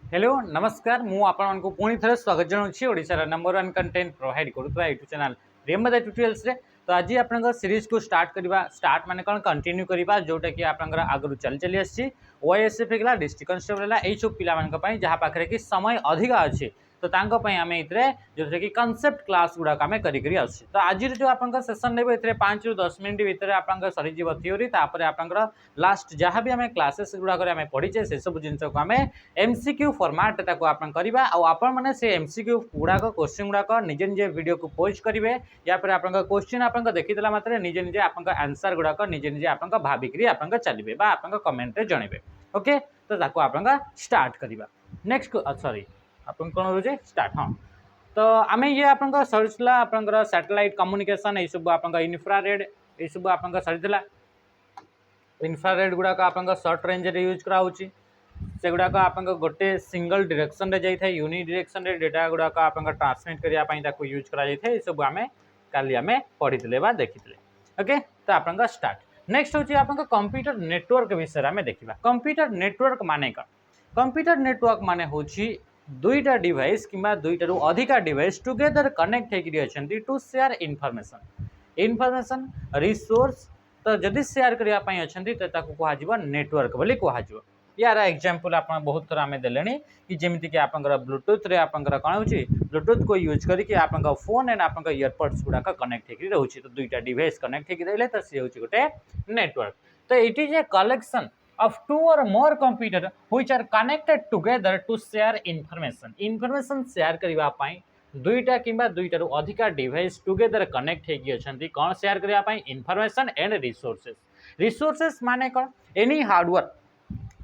Hello नमस्कार मु आपण को पुणी थे स्वागत जनाऊँ ओडिशार नंबर वन कंटेंट प्रोवाइड करुवा यूट्यूब चैनल रेमदा ट्यूटोरियल्स रे। तो आज आप सीरीज को स्टार्ट करवा स्टार्ट माने कौन कंटिन्यू करवा जोटा कि आप आगु चली चली आसी ओएसएफ है डिस्ट्रिक्ट कन्स्टेबल है यही सब पाई जहाँ पाखे कि समय अधिक अच्छे तो आम ये जो कि कनसेप्ट क्लास गुड़ाक आम करी आस। तो आज जो आप सेसन ने 5 ରୁ 10 मिनट भितर आप सरीज थ्योरी तापर आप लास्ट जहाँ भी आम क्लासेस गुड़ाक पढ़ीचे से सब जिन को आम एमसीक्यू फॉर्मेट करवा आपण मैंने से एमसीक्यू गुड़ाक क्वेश्चन गुड़ाक निजे निजे वीडियो को पोस्ट करेंगे या फिर आप क्वेश्चन आप देखीदेला मात्र निजे निजे आप आंसर गुड़ाक निजे निजे आप भाविकी आप चलिए आप कमेंट जनइबे। ओके तो आप स्टार्ट करवा नेक्स्ट सॉरी आप कौन रोचे स्टार्ट हाँ। तो आम ये आप सरीला आप सैटेलाइट कम्युनिकेशन ये सब आप इन्फ्रारेड ये सब आप सरीला इन्फ्रारेड गुड़ाक आप सर्ट रेंज रे यूज कराऊँगी से गुड़ाक आप गोटे सिंगल डायरेक्शन रे जाए यूनि डायरेक्शन रे डेटा गुड़ाक आप ट्रांसमिट करने यूज कर सब आम काली आम पढ़ी देखी। ओके तो आप स्टार्ट नेक्स्ट हूँ आप कंप्यूटर नेटवर्क विषय में देखा। कंप्यूटर नेटवर्क माने का कंप्यूटर नेटवर्क माने हूँ दुईटा डिवाइस किंबा दुईटा अधिका डिवाइस टुगेदर कनेक्ट होती टू शेयर इनफॉरमेशन रिसोर्स। तो जदि शेयर करने अच्छा तो कह नेटवर्क बोली कह यार एग्जांपल आप बहुत थर आम देले कि जमीक कि आप ब्लूटूथ रे आप कौन हो ब्लूटूथ को यूज करके आप फोन एंड आप इयरपड्स गुड़ाक कनेक्ट होकर रोचे तो दुईटा डिवाइस कनेक्ट होकर रही तो सी हूँ गोटे नेटवर्क। तो it is a collection of two or more computer which are connected together to share information share करबा पई दुईटा किंबा दुईटा रो अधिका डिवाइस टुगेदर कनेक्ट हेकी अछंती कौन शेयर करबा पई इंफॉर्मेशन एंड रिसोर्सेस माने कौन any hardware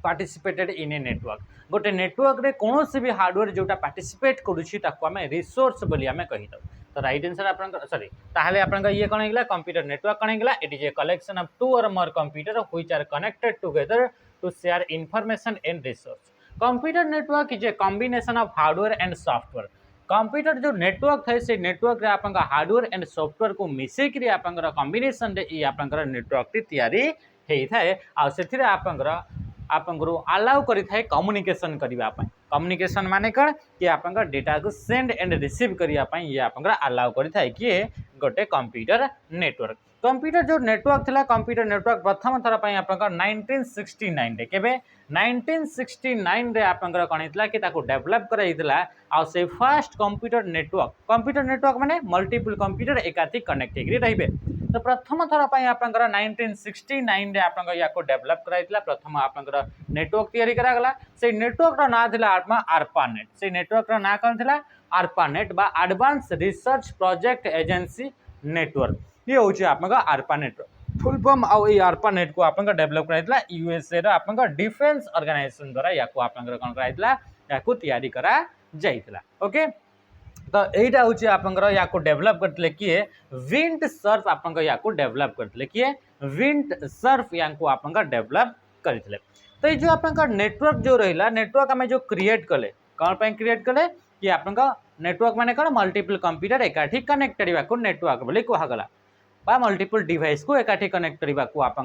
participated in a network गोटे नेटवर्क रे कौन से भी हार्डवेयर जोटा पार्टिसिपेट करूछि ताको हमें रिसोर्स बोली हमें कहि दो। तो राइट आंसर आप सॉरी ताहले आपन ये कौन होगा कंप्यूटर नेटवर्क कौन होगा it is a collection of two or more computer which are connected together to share information and resource. Computer network is a combination of hardware and software. Computer जो network है से network रे आपन hardware and software को मिसई करी आपन combination रे ई आपन नेटवर्क टी तैयारी हेई थाए आ सेथिरे आपन आपको अलाउ करें कम्युनिकेशन करने कम्युनिकेशन माने कौन कि आप डेटा को सेंड एंड रिसीव करने ये आप अलाउ करें किए गोटे कंप्यूटर नेटवर्क। कंप्यूटर जो नेटवर्क थिला कंप्यूटर नेटवर्क प्रथम थर पर आप 1969 रे केबे 1969 रे आप कौन होता कि डेवलप कराइला आ से फर्स्ट कंप्यूटर नेटवर्क माने मल्टीपल कंप्यूटर एकाधिक कनेक्ट होकर रहिबे। तो प्रथम थर पर आप 1969 रे आप डेवलप कराइला प्रथम आप नेटवर्क तैयारी करागला से नेटवर्क ना थिला आरपानेट से नेटवर्क ना कौन थिला आरपानेट बा advance research project agency network ये हूँ आप आरपानेट फुल फॉर्म आरपानेट को आप डेवलप कराइला यूएसए रो आप डिफेंस ऑर्गेनाइजेशन द्वारा या कौन कराइला या तैयारी करा जाइतिला। ओके तो यहीटा हूँ आप डेवलप करते किए विंड सर्फ आप डेवलप करते किए विंड सर्फ या आप डेवलप करते। तो ये जो आप नेटवर्क जो रहा नेटवर्क आम जो क्रिएट कले कौन पर क्रिएट कले कि आप नेटवर्क माने कौन मल्टीपल कंप्यूटर एकाठी कनेक्ट करने को नेटवर्क बोली कहगला बा मल्टीपल डिवाइस को एकाठी कनेक्ट करने को आप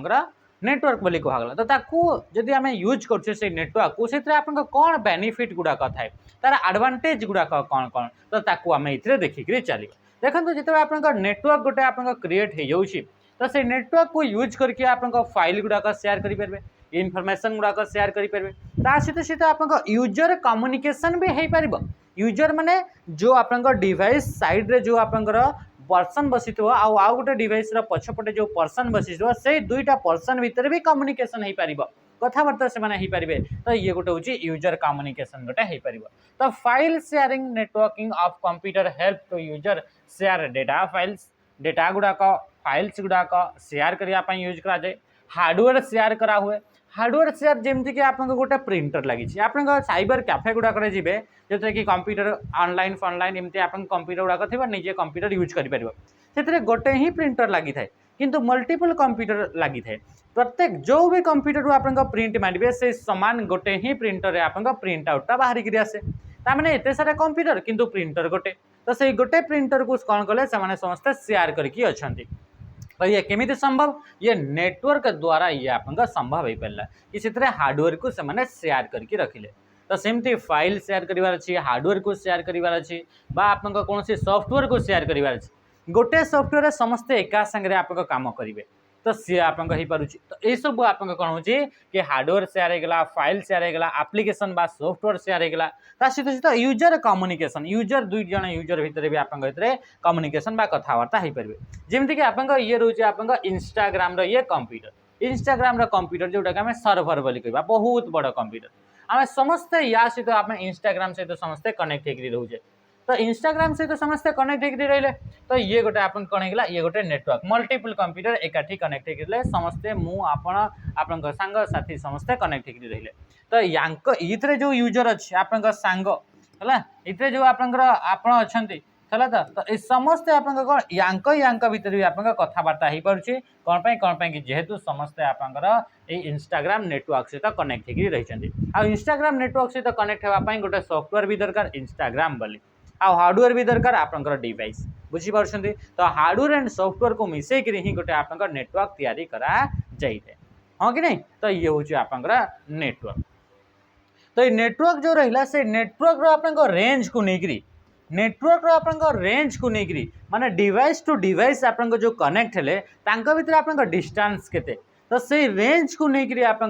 नेटवर्क बोली कहगला। तो ताकू जदि आम यूज कर नेटवर्क को से कौन बेनिफिट गुड़ाक थाए तार एडवांटेज गुड़ाक कौन कौन तो ताकू आम ये देखिक चलिए। देखो जो आप नेटवर्क गोटे आप क्रिएट हो जाऊँगी तो से नेटवर्क को यूज करके आप फाइल गुड़ाक शेयर करेंगे इनफॉरमेशन गुड़ाक शेयर करेंगे सहित सहित आप यूजर कम्युनिकेशन भी हो पार। यूजर माने जो आप डिवाइस साइड रे जो आप पर्सन बसी आउ गोटे डिवाइस पछपटे जो पर्सन बसी से दुईटा पर्सन भितर भी कम्युनिकेशन हो पार कथबार्ता से हो पारे। तो ये गोटे हूँ यूजर कम्युनिकेशन गोटे हो पार। तो file sharing networking of computer help to user share data files data गुड़ाक फाइल्स गुड़ाक शेयर करने यूज कराए। हार्डवेयर शेयर करा हुए हार्डवेयर शेयर जमीक कि आप गोटे प्रिंटर लगी आप साइबर कैफे गुड़ाक जी जो कि कंप्यूटर ऑनलाइन फनलाइन एमती आप कंप्यूटर गुड़ाक थी निजे कंप्यूटर यूज कर गोटे ही प्रिंटर लगी थाए किंतु मल्टीपल कंप्यूटर लगी थाए प्रत्येक जो भी कंप्यूटर आप प्रिंट मारे से सामान गोटे ही प्रिंटर रे आप प्रिंट आउटा बाहर कर आसे ताने एत सारा कंप्यूटर किंतु प्रिंटर गोटे तो से गोटे प्रिंटर को कौन कले से समस्ते शेयर करके अच्छा। तो ये केमिति संभव ये नेटवर्क द्वारा ये आप संभव हो पारा कि हार्डवेयर को से शेयर करके रखिले। तो सेमती फाइल शेयर करार अच्छी, हार्डवेयर को शेयर करार अच्छी, आप कौन सॉफ्टवेयर को शेयर करार अच्छी। गोटे सॉफ्टवेयर समस्ते एका संगे आप काम करेंगे तो सी आप तो ये सब आप कौन हो कि हार्डवेयर शेयर होगा, फाइल शेयर होगा, आप्लिकेसन बा सॉफ्टवेयर शेयर होगा, सहित सहित यूजर कम्युनिकेशन, यूजर दुई जन यूजर भितर भी आप कम्युनिकेशन बा कथबार्ता हो पारे। जमीक आप ये रोचे आप इंस्टाग्राम ये कंप्यूटर, इंस्टाग्राम कंप्यूटर जोटा कि आम सर्भर बोली कहवा, बहुत बड़ कंप्यूटर। आम समस्ते या सहित आप इंस्टाग्राम सहित समस्ते कनेक्ट होकर रोचे। तो इंस्टाग्राम सहित समस्ते कनेक्ट होकर रही तो ये गोटे आप कौन होगा, ये गोटे नेटवर्क, मल्टीपल कंप्यूटर एकाठी कनेक्ट होकर समस्ते आपण सांग साथी समस्ते कनेक्ट होकर रही। तो ये जो यूजर अच्छे आप सांग है ये जो आप अच्छा तो समस्ते आप भितर भी आप कथबार्ता हो पारे कौन कि जेहेतु समस्ते आप इंस्टाग्राम नेटवर्क सहित कनेक्ट होकर रही। आ इंस्टाग्राम नेटवर्क सहित कनेक्ट होगापी गोटे सॉफ्टवेयर भी दरकार इंस्टाग्राम बोली, आ हार्डवेयर भी दरकार आपंकर डिवाइस, बुझीपार। तो हार्डवेयर एंड सॉफ्टवेयर को मिसेक ही गोटे आप नेटवर्क तैयारी करा जाए, हाँ कि नहीं। तो ये हूँ आपंकर नेटवर्क। तो ये नेटवर्क जो रहा से नेटवर्क आप रेंज को लेकर, नेटवर्क रेंज को लेकर माने डिवाइस टू डिवाइस आप जो कनेक्ट हेले भीतर आप डिस्टेंस केते, तो से रेंज को लेकर आप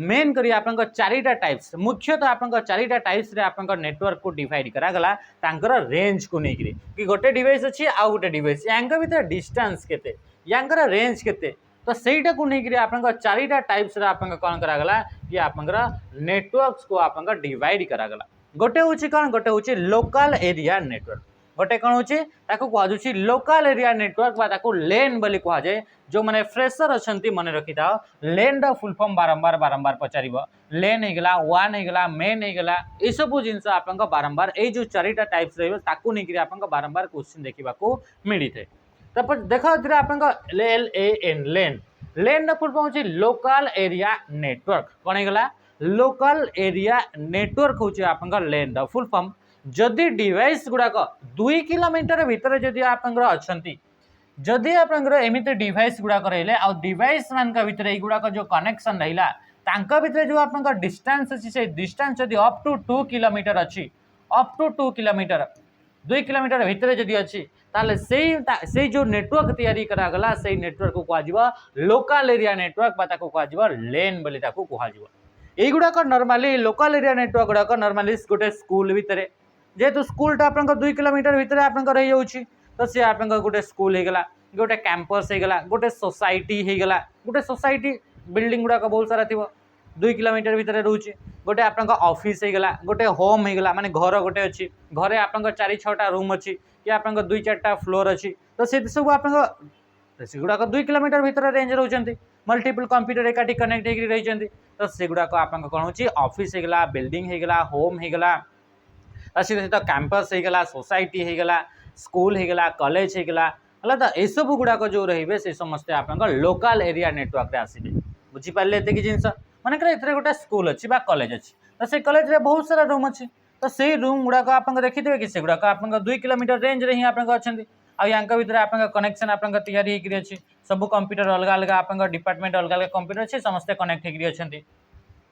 मेन करी आप चारिटा टाइप्स, मुख्यतः आप चारिटा टाइप्स रे आप नेटवर्क को डिवाइड करागला तांकर रेंज को लेकर कि गोटे डिवाइस अच्छी आउ गोटे डिवाइस यांक भीतर डिस्टेंस केते यांकर रेंज केते। तो सहीटा को लेकर आप चारिटा टाइप्स रे आप कौन करागला कि आप नेटवर्क्स को आप डिवाइड करागला। गोटे हूँ कौन, गोटे हूँ लोकल एरिया नेटवर्क, गोटे कौन होची कहुच्छी लोकल एरिया नेटवर्क बा लेन बोली कह जाए। जो मैंने फ्रेशर अच्छा मन रखी था लेन र फुल फॉर्म बारंबार बारंबार पचार, लेन होगा, वन होगा, मेन होगा, ये सब जिनस आप बारंबार ये जो चारिटा टाइप्स रही आप बारंबार क्वेश्चन देखा मिली थे। तो देख आप LAN लेन, लेन र फुल फॉर्म होची लोकल एरिया नेटवर्क, कौन होगा लोकल एरिया नेटवर्क हूँ आप लेन र फुल फॉर्म। जदि डिवाइस गुड़ाक 2 किलोमीटर भितर जदि आप अच्छी, जदि आपमती डिवाइस गुड़ाक रही आ डिवाइस मान भर युड़ाक जो कनेक्शन रहा भितर जो आप डिस्टेंस अच्छी से डिस्टेंस जदि अप टू 2 किलोमीटर अच्छी, अप टू 2 किलोमीटर 2 किलोमीटर भितर जदि अच्छी ताले से जो नेटवर्क तैयारी करागला से नेटवर्क को कह लोकल एरिया नेटवर्क बा कह लेन बोली कह युड़ाक नॉर्मली लोकल एरिया नेटवर्क गुड़ाक नॉर्मली गोटे स्कूल भितर जेहेतु स्कूलटा आप 2 किलोमीटर भितर आप रही जाऊँगी तो सी आप गोटे स्कूल होगा, गोटे कैंपस होगा, गोटे सोसाइटी होगा, गोटे सोसाइटी बिल्डिंग गुड़ाक बहुत सारा थी 2 किलोमीटर भितर रोचे, गोटे आप ऑफिस होगा, गोटे होम होगा माने घर गोटे अच्छी, घरे आप 4-6टा रूम अच्छी कि आप 2-4टा फ्लोर अच्छी, तो से सब आप गुड़ाक 2 किलोमीटर भितर रेंज रोचंती, मल्टीपल कंप्यूटर एकाठी कनेक्ट होकर रही। तो से गुड़ाक आप कौन हो ऑफिस होगा, बिल्डिंग होगा, होम होगा, सहित कैंपस होगा, सोसाइटी होगा, स्कूल होगा, कॉलेज होगा, है तो ये सब गुड़ाक जो रे से समस्ते आप लोकल एरिया नेटवर्क आसवे। बुझीपारे ये जिनस मानकर ये गोटे स्कूल अच्छी कॉलेज अच्छी, तो से कॉलेज रे बहुत सारा रूम अच्छी, तो से रूम गुड़ाक आप देखिए कि से गुड़ाक आप 2 किलोमीटर रेंज रे ही आप अच्छे आंक भर आप कनेक्शन आप तैयारी होकर अच्छी, सब कंप्यूटर अलग अलग आप डिपार्टमेंट अलग अलग कंप्यूटर अच्छे समस्ते कनेक्ट होकर अच्छे।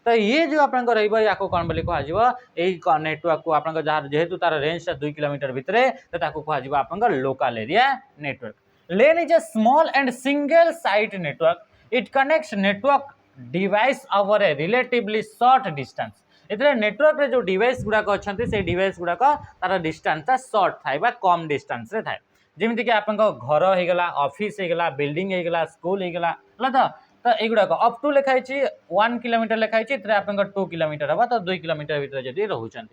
तो ये जो आप या कौन बोली कह नेटवर्क को आप जेहेतु तार रेंज 2 किलोमीटर भितर तो कह आप local area network. Lane is a small and single site network, it connects network device over A relatively short distance. इतने नेटवर्क रे जो डिवाइस गुड़ाक अच्छा से डिवाइस गुड़ाक तार डिस्टेंसटा शॉर्ट थाए कम डिस्टेंस रे थाए, जमीक आप घर होगा, ऑफिस होगा, बिल्डिंग होगा, स्कूल होगा, है तो युड़ाक अप टू लिखाई 1 किलोमीटर लिखाई आप 2 किलोमीटर हम तो 2 किलोमीटर भर जब रोचान।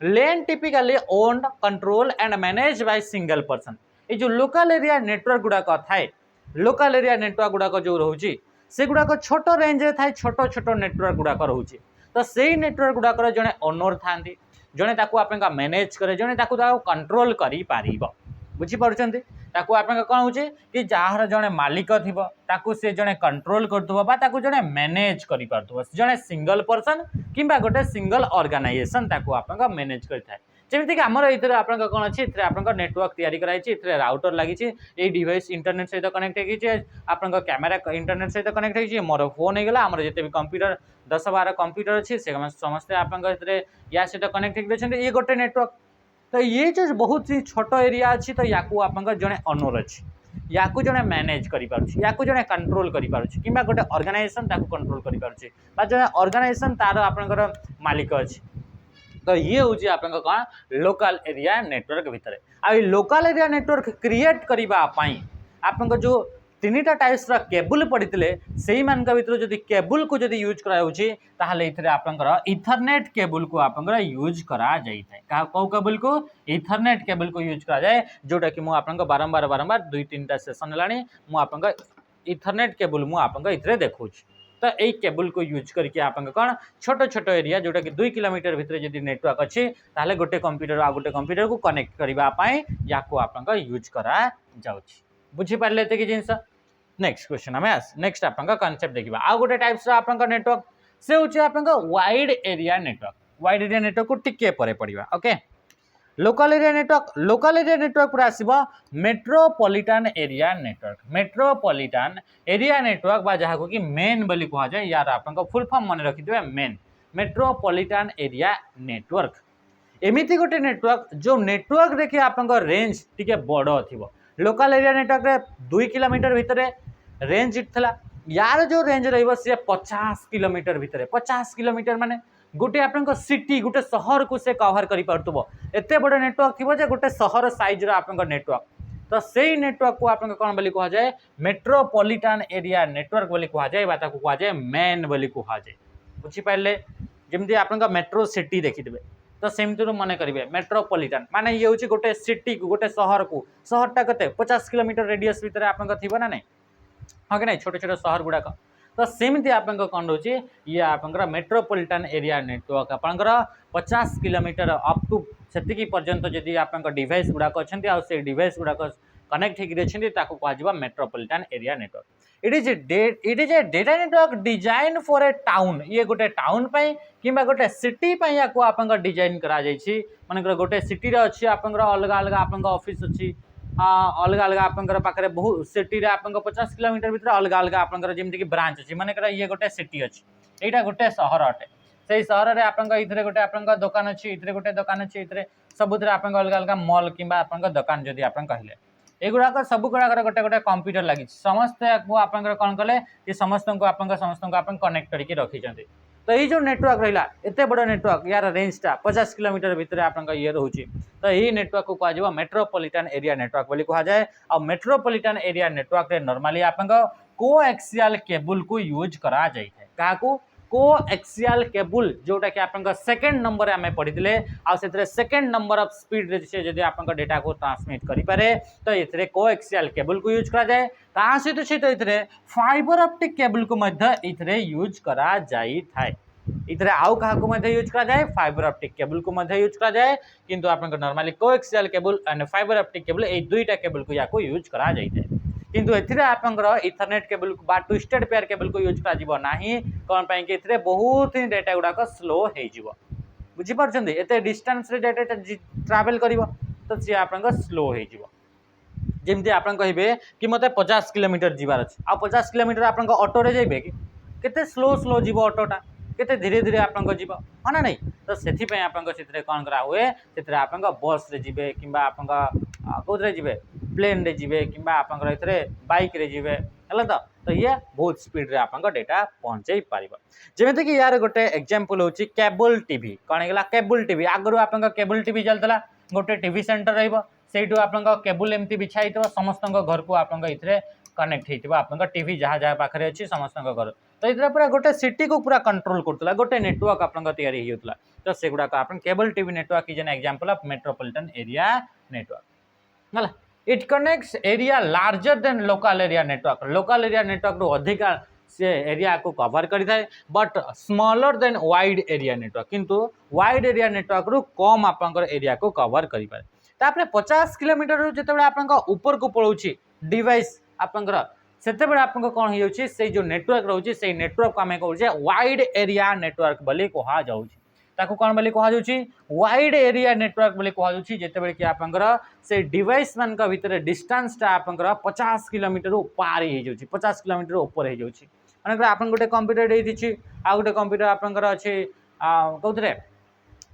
LAN typically owned controlled and managed by single person. ये जो लोकल एरिया नेटवर्क गुड़ाक थाए, लोकल एरिया नेटवर्क गुड़ाक जो रोचे से गुड़ाक छोट रेंज थाए, छोट छोट नेटवर्क गुड़ाक रोचे, तो से नेटवर्क गुड़ाक जड़े ओनर था, जड़े आप मैनेज करे, जड़े कंट्रोल कर पार। बुझीपार्टी आप कौन हो कि जार जड़े मालिक थी से जड़े कंट्रोल कर जड़े मैनेज कर जड़े सिंगल पर्सन कि गोटे सिंगल ऑर्गेनाइजेशन आप मैनेज करता है। जमीक आमर ये आप कौन अच्छी आप नेटवर्क तैयारी कराई राउटर लगी ये डिवाइस इंटरनेट सहित कनेक्ट आप कैमेरा इंटरनेट सहित कनेक्ट हो मोर फोन होगा आम जिते भी कंप्यूटर 10-12 कंप्यूटर अच्छी से समस्ते आप या सहित कनेक्ट होती ये गोटे नेटवर्क। तो ये जो बहुत ही छोट एरिया अच्छी तो या जड़े ओनर अच्छी या जड़े मैनेज कर जड़े कंट्रोल कर गोटे ऑर्गेनाइजेशन कंट्रोल कर जड़े ऑर्गेनाइजेशन तार आपंकर मालिक अच्छी। तो ये हूँ आप कौन लोकल एरिया नेटवर्क भितर आ लोकल एरिया नेटवर्क क्रिएट करने आप जो 3टा टाइप्स केबुल पड़ते से भर जो केबुल को जब यूज कराऊे आप इथरनेट केबुल को आप यूज करा कौ केबुल को इथरनेट केबुल को यूज करा जाए जोटा कि मुझे बारंबार 2-3टा सेसन है इथरनेट केबुल मुझे देखा। तो यही केबुल को यूज करके आप कौन छोट छोट एरिया जोटा कि 2 किलोमीटर भितर जब नेटवर्क अच्छी ताहले गोटे कंप्यूटर आ गोटे कंप्यूटर को कनेक्ट करने या यूज करा जाउछि। बुझी पारले एते कि जिंस। नेक्स्ट क्वेश्चन आम नेक्स्ट आप कॉन्सेप्ट देखा आ गोटे टाइप्स आप नेटवर्क से हूँ आप wide area network. Wide area network को टिके परे पढ़ा। ओके लोकल एरिया नेटवर्क पूरा आसब metropolitan area network. Metropolitan area network बा जहाँ कि मेन बोली कह जाए यार आप फुल फॉर्म मन रखिथे मेन मेट्रोपॉलिटन एरिया नेटवर्क। एमिति गोटे नेटवर्क जो नेटवर्क देखिए आप रेंज टिके बड़ थी। लोकल एरिया नेटवर्क रे 2 किलोमीटर भितर रेंज था यार जो रेंज रे 50 किलोमीटर भितर 50 किलोमीटर माने गोटे आप सिटी गोटे सहर को से कवर करते बड़ नेटवर्क थी जे गोटे सहर साइज आप नेटवर्क। तो से नेटवर्क को आप कौन बोली कह जाए मेट्रोपॉलिटन एरिया नेटवर्क बोली कह जाए कह जाए मेन बोली कह जाए। बुझीपारे जमी आप मेट्रो सिटी देखिथे तो सेमती मन करेंगे मेट्रोपॉलिटन माने ये हूँ गोटे सिटी को गोटे सहरटा के 50 किलोमीटर रेडियस भितर आप ना नहीं हाँ कि नहीं छोटे छोटे सहर गुड़ाक। तो सेमती आप कौन रोचे ये आप मेट्रोपॉलिटन एरिया नेटवर्क आप 50 किलोमीटर अप टू से पर्यंत जदि आप डिवाइस गुड़ाक अच्छा से डिवाइस गुड़ाक कनेक्ट होकर कह metropolitan area network. It is A data network design for a town. ये गोटे टाउन कि गोटे सिटी या आप डिजाइन करा मनकर गोटे सिटी अच्छी आप अलग अलग आप ऑफिस अच्छी अलग अलग आप बहुत सिटी आप 50 किलोमीटर भर अलग अलग आप जमीक ब्रांच अच्छी मन ये गोटे सिटी अच्छी यहाँ गोटे सहर अटे से सहर में आप गोटे आप दुकान अच्छी ये गोटे दुकान अच्छी सबुत आप अलग अलग मॉल कि दुकान जदि आप कहले एगुड़ाक सब गुड़ाक गोटे गोटे कंप्यूटर लगी समस्त आप कौन कले कि समस्त आप कनेक्ट करके रखी। तो ये जो नेटवर्क रहा एत बड़ नेटवर्क यार रेंजटा 50 किलोमीटर भितर आप ये रोचे तो यही नेटवर्क को कह मेट्रोपॉलिटन एरिया नेटवर्क बोली कह जाए। और मेट्रोपॉलिटन एरिया नेटवर्क नॉर्मली आप कोएक्सियल केबुल को यूज करा जाए क्या कोएक्सियल केबुल जोटा कि आप सेकेंड नंबर आम पढ़ी से सेकेंड नंबर ऑफ स्पीड से जब आप डेटा को ट्रांसमिट करें तो ये कोएक्सियल केबुल को यूज करा जाए। ता सहित सहित ये फाइबर ऑप्टिक केबुल को यूज करा जाए आउ क्या यूज करा जाए फाइबर ऑप्टिक केबुल को यूज करा जाए किंतु आप normally coaxial cable and fibre optic cable ये 2टा केबुल को या यूज करा जाए किंतु एथिरे आपंकर इथरनेट केबल बा ट्विस्टेड पेयर केबल को यूज करा नाही कौन पाई कि एथिरे बहुत ही डेटा गुड़ाक स्लो हो बुझीपारे एते डिस्टेंस रे डेटा ट्रावेल करिवो तो सी आप स्लो हो जमती आप कहे कि मत 50 किलोमीटर जीवार अच्छे आ 50 किलोमीटर आप ऑटो रे जाइबे कि केते स्लो स्लो जीव ऑटोटा केते धीरे धीरे आप जीव हाँ ना नहीं। तो से आप कौन करा हुए से आप बस रे जीवे कि कौन जीवे प्लेन रे जीवे कि बाइक रे जीवे है तो ये बहुत स्पीड रे आप डेटा पहुँचे पार जमीक कि यार गोटे एग्जांपल होची केबल टीवी कौन है केबल टीवी आगु आप केबल टीवी चलता गोटे टीवी सेंटर रहीठू आप केबल एमती बिछाई समस्त घर को आप कनेक्ट हो टीवी जहाँ जहाँ पाखे अच्छी समस्त घर तो ये पूरा गोटे सिटी को पूरा कंट्रोल करता गोटे नेटवर्क आप होता तो से गुड़ाक आप cable TV network is an example of metropolitan area network है। It connects area larger than local area network. Local area network रू अधिका से एरिया को कवर करें but smaller than wide area network किंतु वाइड एरिया नेटवर्क रू कम आप एरिया को कवर करें। तापर 50 किलोमीटर जो आप ऊपर को पड़ोची डिवाइस आपंकर से कौन हो जो नेटवर्क रोचे से नेटवर्क को आम कहे वाइड एरिया नेटवर्क बोली कह जाऊँ। ताकू कौन बोली कहा जाउची वाइड एरिया नेटवर्क बोली कहा जाउची जेते बेले कि आपनकर से डिवाइस मान का भीतर डिस्टेंस टा आपनकर 50 किलोमीटर पार हे जाउची 50 किलोमीटर ऊपर हे जाउची माने आपन गोटे कंप्यूटर दे दिछि आ गोटे कंप्यूटर आपनकर अछि कहउतरे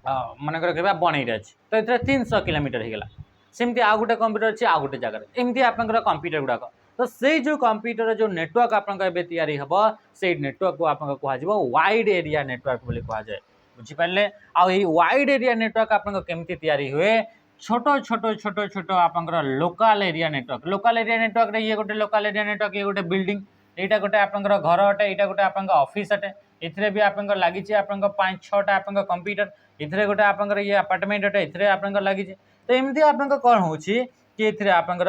माने कहबा बनै रे अछि तो एतरे 300 किलोमीटर हे गेला सेमती आ गोटे कंप्यूटर अछि आ गोटे जगह एमती आपनकर कंप्यूटर गुडा तो से जो कंप्यूटर जो नेटवर्क आपन एबे तैयारी हबो से नेटवर्क को आपन कहा जिवो वाइड एरिया नेटवर्क बोली कहा जाय बुझि पाले आ ई वाइड एरिया नेटवर्क आपन केमती तैयारी हुए छोटो छोटो छोटो छोटो आपन लोकल एरिया नेटवर्क रे ये गोटे लोकल एरिया नेटवर्क ये गोटे बिल्डिंग एटा गोटे आपन घर अटे एटा गोटे आपन ऑफिस अटे इथरे भी आपन लागि छि आपन 5-6 टा आपन कंप्यूटर इथरे गोटे आपन ये अपार्टमेंट अटे इथरे आपन लागि छि तो एमती आपन कोन होछि कि इथरे आपन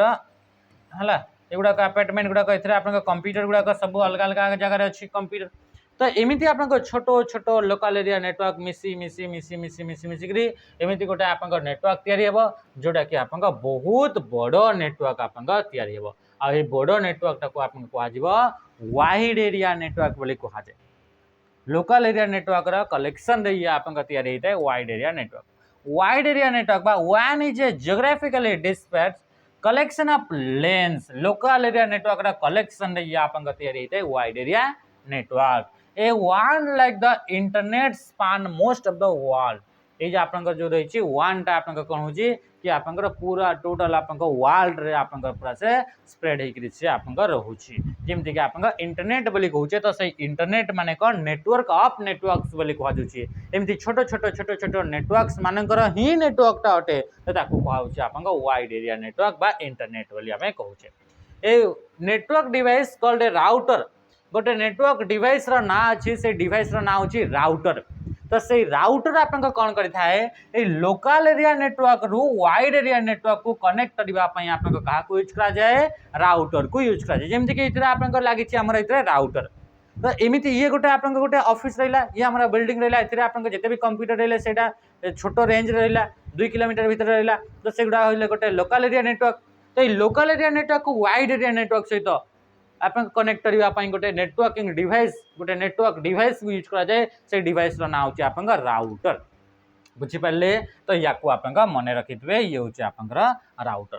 हला एगुड़ा अपार्टमेंट गुड़ाक एथरे आपन कंप्यूटर गुड़ाक सब अलग अलग जगह अच्छी कंप्यूटर तो एमती आपन छोटो छोटो लोकल एरिया नेटवर्क मिसी मिसी मिसी मिसी मिसी मिसिक एमती गोटे आपन नेटवर्क तैयारी हेबो जोटा कि आपन बहुत बड़ नेटवर्क आपन तैयारी हेबो आ ए बड़ नेटवर्क टाको आपन कहा जिवो वाइड एरिया नेटवर्क बोली कहा जाय लोकल एरिया नेटवर्क रा कलेक्शन रे आपन तैयारी हेते वाइड एरिया नेटवर्क बा one is a geographically dispersed collection of LANs local area network रा कलेक्शन रे आपन तैयारी हेते wide area network a one like the internet span most of the world ए जे आपन जो रही छी वन टा आपन कोन होजी कि आपन पूरा टोटल आपन वर्ल्ड रे आपन पूरा से स्प्रेड हे करी से आपन रहउची जेमति कि आपन इंटरनेट बोली कहउचे तो से इंटरनेट माने कोन नेटवर्क ऑफ नेटवर्क्स बोली कहा जाउची एमति छोटो छोटो छोटो छोटो नेटवर्क्स मानकर ही नेटवर्क टा अटे तो ताकू कहउची आपन वाइड एरिया नेटवर्क बा इंटरनेट बोली हमें कहउचे a network device called a router गोटे नेटवर्क डिवाइस रा ना अछि से डिवाइस रा ना होची राउटर तो से राउटर आपन कोन करि थाए ए लोकल एरिया नेटवर्क रु वाइड एरिया नेटवर्क को कनेक्ट करबा पई आपन को कहा को यूज करा जाए राउटर को यूज करा जाए जेमति कि इतरे आपन को लागि छी हमर इतरे राउटर तो एमिति ये गोटे आपन को गोटे ऑफिस रहला ये हमरा बिल्डिंग रहला इतरे आपन को जते भी कंप्यूटर रहले सेटा छोटो रेंज रहला 2 किलोमीटर भीतर रहला तो सेगुडा होइले गोटे लोकल एरिया नेटवर्क तो ए लोकल एरिया नेटवर्क को वाइड एरिया नेटवर्क सहित आपन कनेक्ट करबा पई गोटे नेटवर्किंग डिवाइस गोटे नेटवर्क डिवाइस यूज करा जाए से डिवाइस रो ना होची आपन राउटर बुझि पाले तो याकू आपन मने रखितबे ये होची आपन राउटर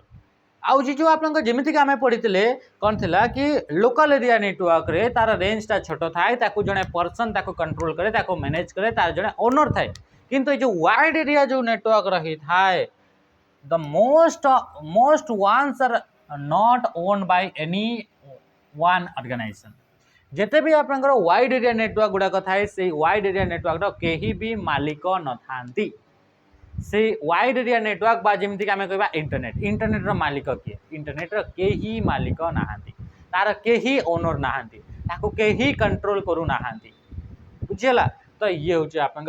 आउ जी जो आपन जेमिति का हमें पढितले कोन थिला कि लोकल एरिया नेटवर्क रे तार रेंज ता छोटो थाए ताकू जने पर्सन ताकू कंट्रोल करे ताकू मैनेज करे तार जने ओनर थाए किंतु जो वाइड एरिया जो नेटवर्क रही थाए the most ones are not owned by any one organisation जेते भी आपन वाइड एरिया नेटवर्क गुडा थाए से वाइड एरिया नेटवर्क रो केही भी मालिक न थांती से वाइड एरिया नेटवर्क बा जेमति कि हमें कहबा इंटरनेट रो मालिक किए इंटरनेट रो केही मालिक नाहांती तार केही ओनर नाहांती ताको केही कंट्रोल करू नाहांती बुझियला तो ये होचे आपन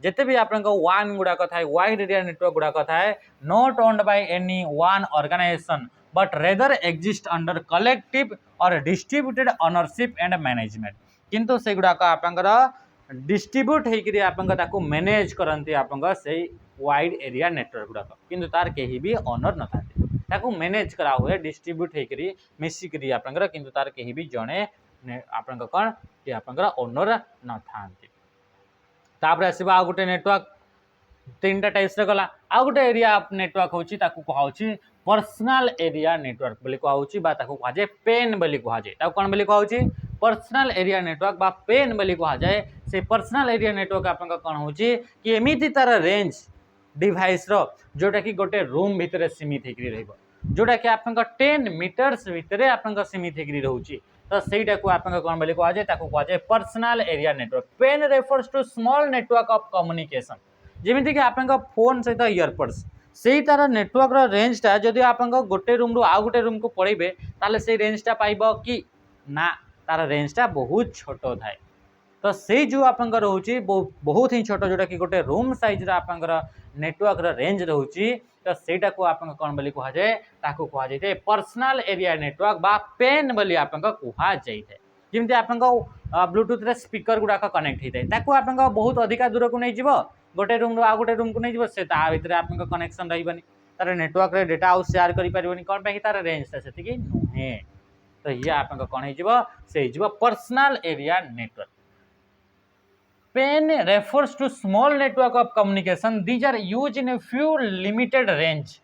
जेते भी आपन वन गुडा थाए वाइड एरिया नेटवर्क गुडा थाए not owned by any one organisation but rather exist under collective or distributed ownership and management किंतु से गुडा का आपनकर डिस्ट्रीब्यूट हेकरी आपन ताको मैनेज करंती आपन से वाइड एरिया नेटवर्क गुडा किंतु तार केही भी ओनर न थाते ताको मैनेज करा हुए डिस्ट्रीब्यूट हेकरी मिसी करी आपन किंतु तार केही भी जणे आपन कोन कि आपन ओनर न थाते तापर आसीबा आ गुटे नेटवर्क 3टा टाइप्स रे गला आ गुटे एरिया नेटवर्क होची ताको कहा होची पर्सनल एरिया नेटवर्क बोली कहा होची बा ताको कहा जाय पेन बोली कहा जाय ताको कोन बोली कहा होची पर्सनल एरिया नेटवर्क बा पेन बोली कहा जाय से पर्सनल एरिया नेटवर्क आपन कोन होची कि एमिति तार रेंज डिवाइस रो जोटा कि गोटे रूम भीतर सीमित हेकरी रहबो जोटा कि आपन 10 मीटर्स भीतर आपन सीमित हेकरी रहउची तो सेटा को आपन कोन बोली कहा जाय ताको कहा जाय personal area network PAN refers to small network of communication जेमिति कि आपन फोन सहित इयरपड्स से तार नेटवर्क रो रेंज टा जदि आपन गोटे रूम रु आ गोटे रूम को पड़ेबे ताले से रेंज टा पाइबो कि ना तार रेंज टा बहुत छोटो थाए तो से जो आपन रहउची बहुत ही छोटो जोटा कि गोटे रूम साइज रा आपन नेटवर्क रो रेंज रहउची तो सेटा को आपन कोन बोली कहा जाय ताको कहा जाय पर्सनल एरिया नेटवर्क बा पेन बोली आपन कहा जाय जेमति आपन ब्लूटूथ रे स्पीकर गुडा कनेक्ट हेतै ताको आपन बहुत अधिका दूर को नै जिवो गोटे रूम रो आ गोटे रूम को नै जिवो से ता भीतर आपन कनेक्शन रहिबनी तार नेटवर्क रे डेटा आउ शेयर करि परिबनी कोन पे तार रेंज ता सेति कि नुहे तो ये आपन कोन हे जिवो से जिवो personal area network PAN refers to small network of communication. These are used in a few limited range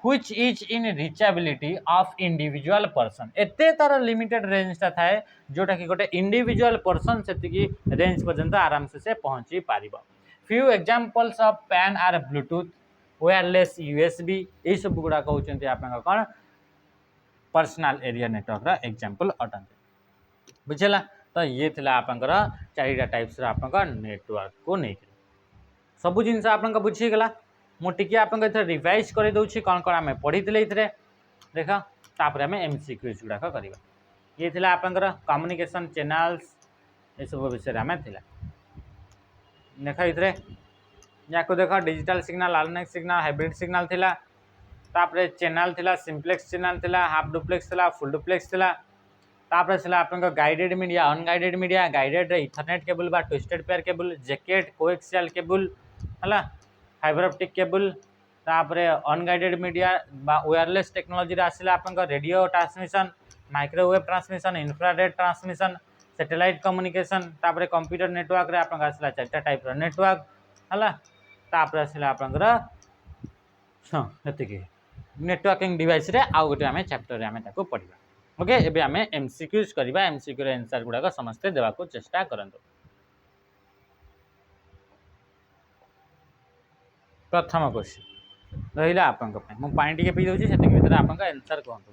which is in reachability of individual person. एते तार लिमिटेड रेंज टा थाए जोटा कि गोटे इंडिविजुअल पर्सन से रेंज पर्यंत आराम से पहुंची पारिबो. Few examples of PAN are Bluetooth, wireless USB, ये सब गुड़ा कहउचंती आपन कोन पर्सनल एरिया नेटवर्क रा एग्जांपल अटंती. बुझला. तो ये थिला आपनकर चारिटा टाइप्स रा आपनकर नेटवर्क को नै सब जिनस आपन बुझी गला. मु टिके आपन इथे रिवाइज कर दउछि कोन कोन हमें पढी थिले इथे देखा. तापर हमें MCQs गुड़ा करबा. ये थिला आपनकर कम्युनिकेशन चैनल्स ये सब विषय हमें थिला देखा. इथे याको देखा डिजिटल सिग्नल, अल्नेक सिग्नल, हाइब्रिड सिग्नल थिला. तापर चैनल थिला, सिंप्लेक्स चैनल थिला, हाफ डुप्लेक्स थिला, फुल डुप्लेक्स थिला. तापर थिला आपन guided media, unguided media, guided Ethernet cable बा twisted pair cable, jacket, coaxial cable हला, फाइबर ऑप्टिक केबल. तापर अनगाइडेड मीडिया बा वायरलेस टेक्नोलॉजी रे आसिला आपन radio transmission, microwave transmission, infrared transmission, satellite communication. तापर कंप्यूटर नेटवर्क रे आपन आसिला चारटा टाइप रो नेटवर्क हला. तापर आसिला आपन हां एतिके नेटवर्किंग डिवाइस रे आ गोटे हमें चैप्टर रे हमें ताको पढिबा. ओके. एबे हमें MCQs करबा. MCQ रे आंसर गुडा समस्त देबा को चेष्टा करंतो. प्रथम क्वेश्चन रहिला आपन पे मु पानी टिके पी दउची सेति भीतर आपन का आंसर कहंतो.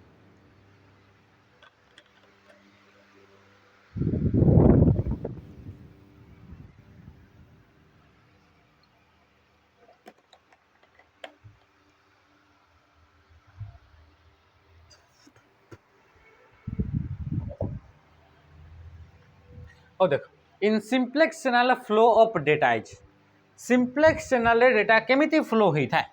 और देखो in simplex channel flow of data is simplex channel रे डेटा केमिति फ्लो होई थाए.